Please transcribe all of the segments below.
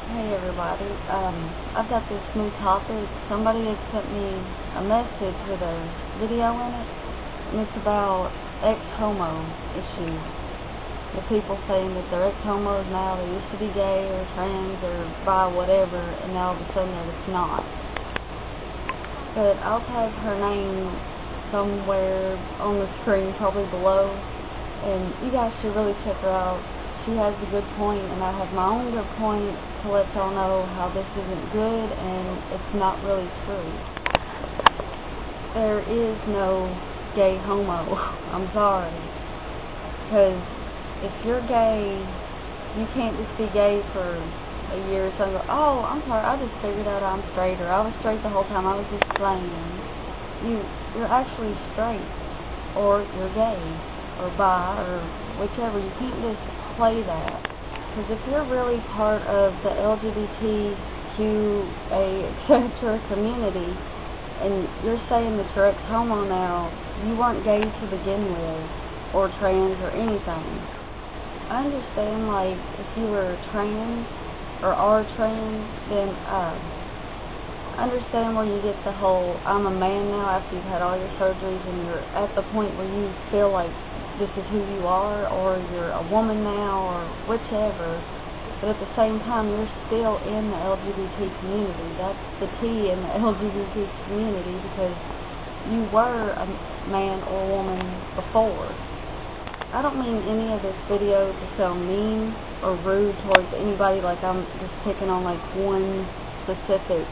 Hey everybody, I've got this new topic. Somebody had sent me a message with a video in it, and it's about ex-homo issues. The people saying that they're ex-homos now, they used to be gay or trans or bi whatever, and now all of a sudden they're just not. But I'll tag her name somewhere on the screen, probably below, and you guys should really check her out. She has a good point, and I have my own good point to let y'all know how this isn't good and it's not really true. There is no gay homo. I'm sorry. Because if you're gay, you can't just be gay for a year or so and go, oh, I'm sorry, I just figured out I'm straight, or I was straight the whole time, I was just playing. You're actually straight, or you're gay, or bi, or whichever. You can't just play that. Because if you're really part of the LGBTQA, etc. community, and you're saying that you're ex-homo now, you weren't gay to begin with, or trans, or anything. I understand, like, if you were trans, or are trans, then, I understand where you get the whole, I'm a man now after you've had all your surgeries, and you're at the point where you feel like this is who you are, or you're a woman now, or whichever, but at the same time, you're still in the LGBT community. That's the T in the LGBT community, because you were a man or woman before. I don't mean any of this video to sound mean or rude towards anybody, like I'm just picking on like one specific,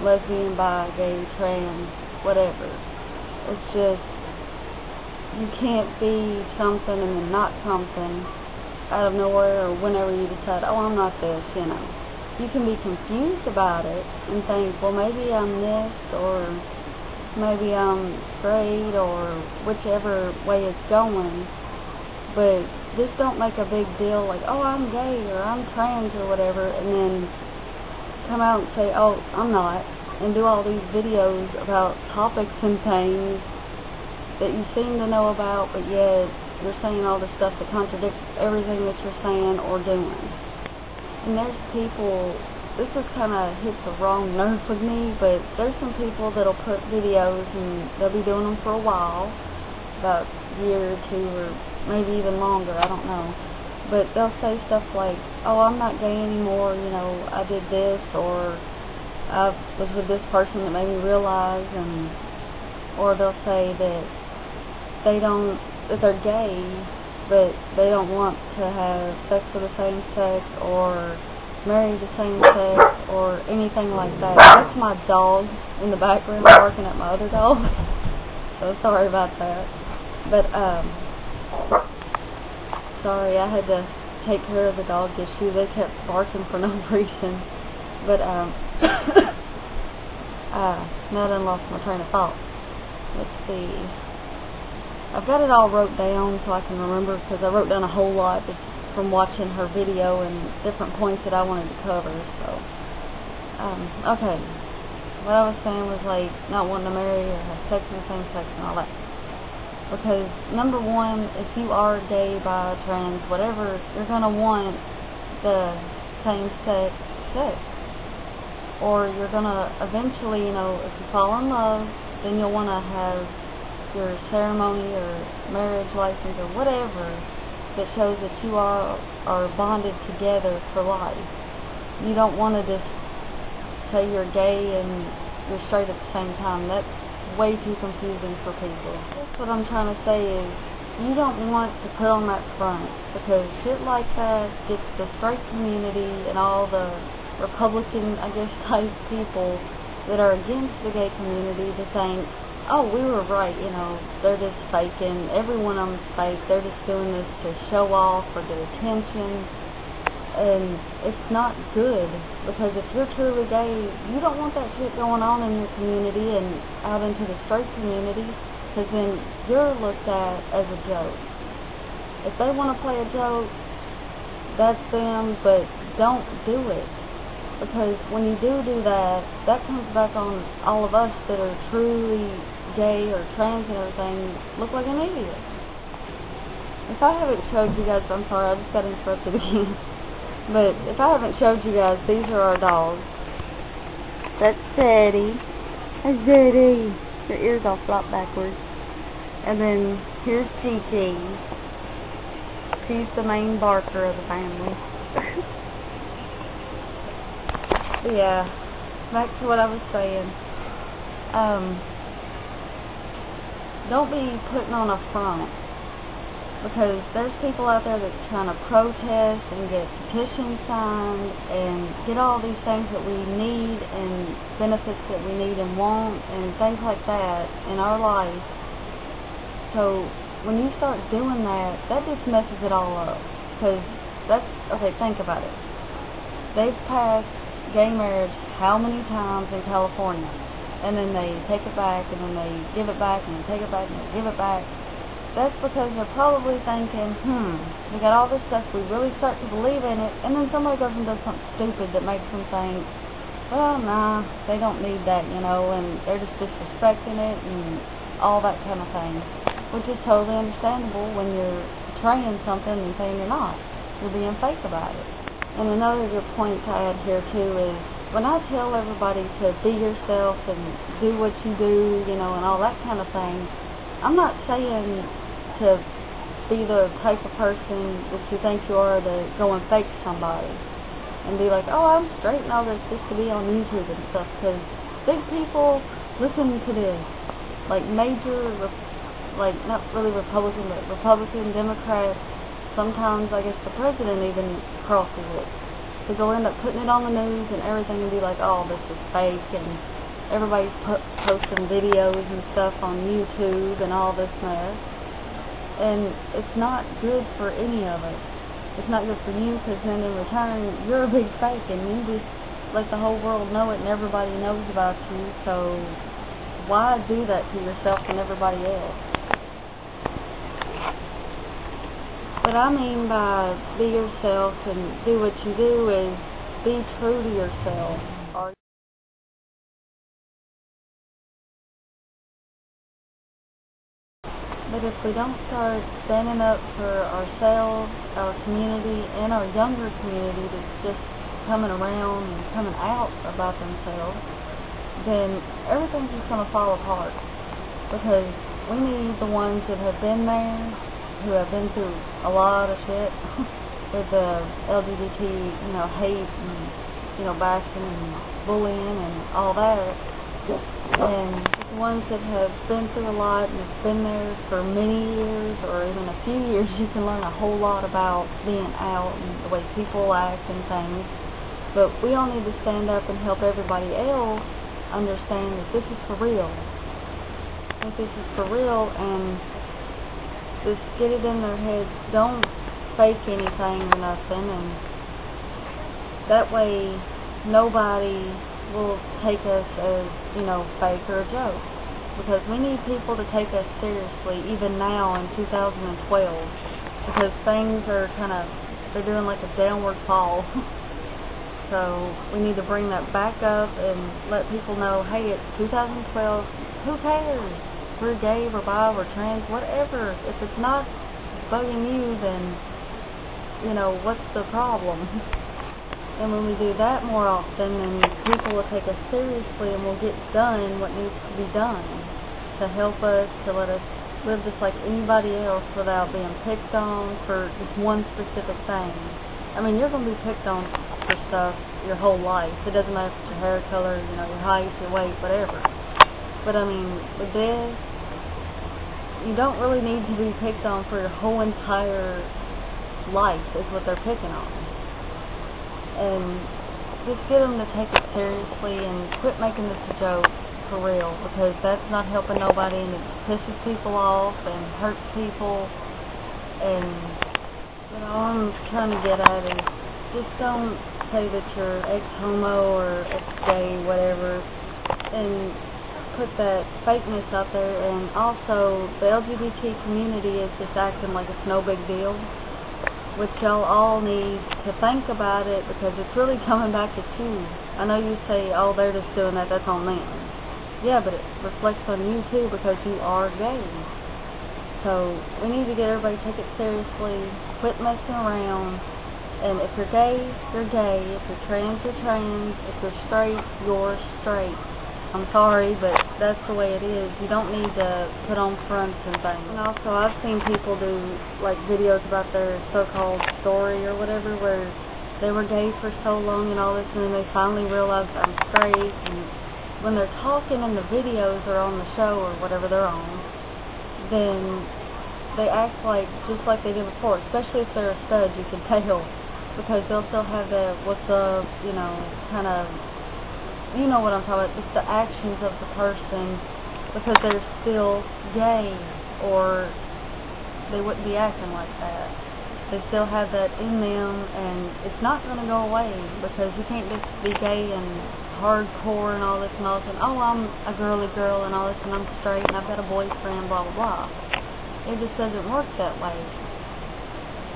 lesbian, bi, gay, trans, whatever. It's just, you can't be something and then not something out of nowhere, or whenever you decide, oh, I'm not this, You can be confused about it and think, well, maybe I'm this, or maybe I'm straight, or whichever way it's going, but just don't make a big deal like, oh, I'm gay, or I'm trans, or whatever, and then come out and say, oh, I'm not, and do all these videos about topics and things that you seem to know about, but yet you're saying all this stuff that contradicts everything that you're saying or doing. And there's people, this is kind of hits a wrong nerve with me, but there's some people that'll put videos, and they'll be doing them for a while, about a year or two, or maybe even longer, I don't know. But they'll say stuff like, oh, I'm not gay anymore, I did this, or I was with this person that made me realize, or they'll say that that they're gay, but they don't want to have sex with the same sex, or marry the same sex, or anything like that. That's my dog in the background barking at my other dog, so sorry about that. But, sorry, I had to take care of the dog issue. They kept barking for no reason. But, now I done lost my train of thought. Let's see. I've got it all wrote down so I can remember, because I wrote down a whole lot just from watching her video and different points that I wanted to cover. So, okay. What I was saying was, like, not wanting to marry or have sex with the same sex and all that. Because, number one, if you are gay, bi, trans, whatever, you're going to want the same-sex sex. Or you're going to eventually, if you fall in love, then you'll want to have your ceremony or marriage license or whatever that shows that you are bonded together for life. You don't want to just say you're gay and you're straight at the same time. That's way too confusing for people. That's what I'm trying to say is, you don't want to put on that front, because shit like that gets the straight community and all the Republican, type people that are against the gay community to think, oh, we were right, they're just faking, every one of them's fake, they're just doing this to show off or get attention, and it's not good, because if you're truly gay, you don't want that shit going on in your community and out into the straight community, because then you're looked at as a joke. If they want to play a joke, that's them, but don't do it. Because when you do that, that comes back on all of us that are truly gay or trans and everything, look like an idiot. If I haven't showed you guys, I'm sorry, I just got interrupted again. But if I haven't showed you guys, these are our dogs. That's Sadie. That's Sadie. Her ears all flop backwards. And then here's Gigi. She's the main barker of the family. But yeah, back to what I was saying. Don't be putting on a front, because there's people out there that's trying to protest and get petitions signed and get all these things that we need and benefits that we need and want and things like that in our life. So when you start doing that, that just messes it all up. Because that's, okay, think about it. They've passed gay marriage how many times in California? And then they take it back, and then they give it back, and they take it back, and they give it back. That's because they're probably thinking, we got all this stuff, we really start to believe in it, and then somebody goes and does something stupid that makes them think, well, nah, they don't need that, you know, and they're just disrespecting it and all that kind of thing, which is totally understandable when you're portraying something and saying you're not. You're being fake about it. And another good point I had here, too, is when I tell everybody to be yourself and do what you do, you know, and all that kind of thing, I'm not saying to be the type of person that you think you are to go and fake somebody and be like, oh, I'm straight and all this just to be on YouTube and stuff, because big people listen to this. Like major, like not really Republican, but Republican, Democrats, sometimes I guess the president even crosses it. So they'll end up putting it on the news and everything and be like, oh, this is fake, and everybody's posting videos and stuff on YouTube and all this mess. And it's not good for any of us. It's not good for you, because then in return, you're a big fake, and you just let the whole world know it, and everybody knows about you, so why do that to yourself and everybody else? What I mean by be yourself and do what you do is be true to yourself. But if we don't start standing up for ourselves, our community, and our younger community that's just coming around and coming out about themselves, then everything's just going to fall apart. Because we need the ones that have been there, who have been through a lot of shit with the LGBT, you know, hate and, you know, bashing and bullying and all that. And the ones that have been through a lot and have been there for many years or even a few years, you can learn a whole lot about being out and the way people act and things. But we all need to stand up and help everybody else understand that this is for real. That this is for real, and just get it in their heads. Don't fake anything or nothing, and that way nobody will take us as, you know, fake or a joke. Because we need people to take us seriously, even now in 2012, because things are they're doing like a downward fall. So we need to bring that back up and let people know, hey, it's 2012, who cares? We're gay, we're bi, we're trans, whatever. If it's not bugging you, then, you know, what's the problem? And when we do that more often, then people will take us seriously and we'll get done what needs to be done to help us, to let us live just like anybody else without being picked on for just one specific thing. I mean, you're going to be picked on for stuff your whole life. It doesn't matter if it's your hair color, you know, your height, your weight, whatever. But I mean, with this, you don't really need to be picked on for your whole entire life is what they're picking on. And just get them to take it seriously and quit making this a joke for real, because that's not helping nobody, and it pisses people off and hurts people. And, you know, all I'm trying to get at is just don't say that you're ex-homo or ex-gay, whatever, and put that fakeness out there. And also, the LGBT community is just acting like it's no big deal, which y'all all need to think about it, because it's really coming back at you. I know you say, oh, they're just doing that, that's on them. Yeah, but it reflects on you too, because you are gay. So we need to get everybody to take it seriously, quit messing around, And if you're gay, you're gay. If you're trans, you're trans. If you're straight, you're straight. I'm sorry, but that's the way it is. You don't need to put on fronts and things. And also, I've seen people do, like, videos about their so-called story or whatever, where they were gay for so long and all this, and then they finally realized I'm straight, and when they're talking in the videos or on the show or whatever they're on, then they act like, just like they did before, especially if they're a stud, you can tell, because they'll still have that, what's up, you know, kind of, you know what I'm talking about, just the actions of the person, because they're still gay, or they wouldn't be acting like that. They still have that in them, and it's not going to go away, because you can't just be gay and hardcore and all this, and oh, I'm a girly girl and all this, and I'm straight, and I've got a boyfriend, blah, blah, blah. It just doesn't work that way.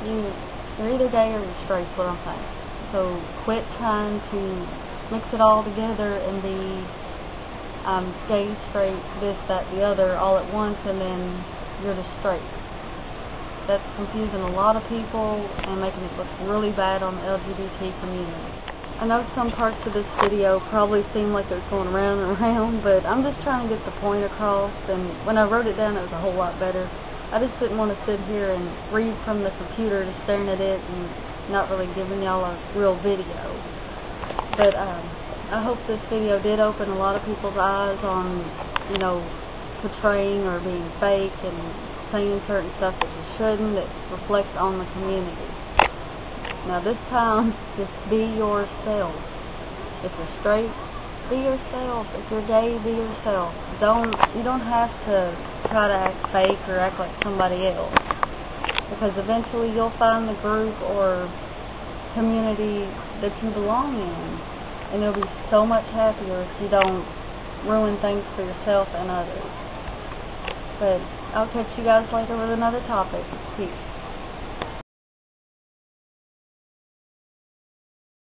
You're either gay or you're straight, is what I'm saying. So quit trying to mix it all together and be gay, straight, this, that, the other, all at once, and then you're just straight. That's confusing a lot of people and making it look really bad on the LGBT community. I know some parts of this video probably seem like it was going around and around, but I'm just trying to get the point across, and when I wrote it down it was a whole lot better. I just didn't want to sit here and read from the computer, just staring at it and not really giving y'all a real video. But I hope this video did open a lot of people's eyes on, you know, portraying or being fake and saying certain stuff that you shouldn't, that reflects on the community. Now this time, just be yourself. If you're straight, be yourself. If you're gay, be yourself. You don't have to try to act fake or act like somebody else, because eventually you'll find the group or community that you belong in, and you'll be so much happier if you don't ruin things for yourself and others. But I'll catch you guys later with another topic. Peace.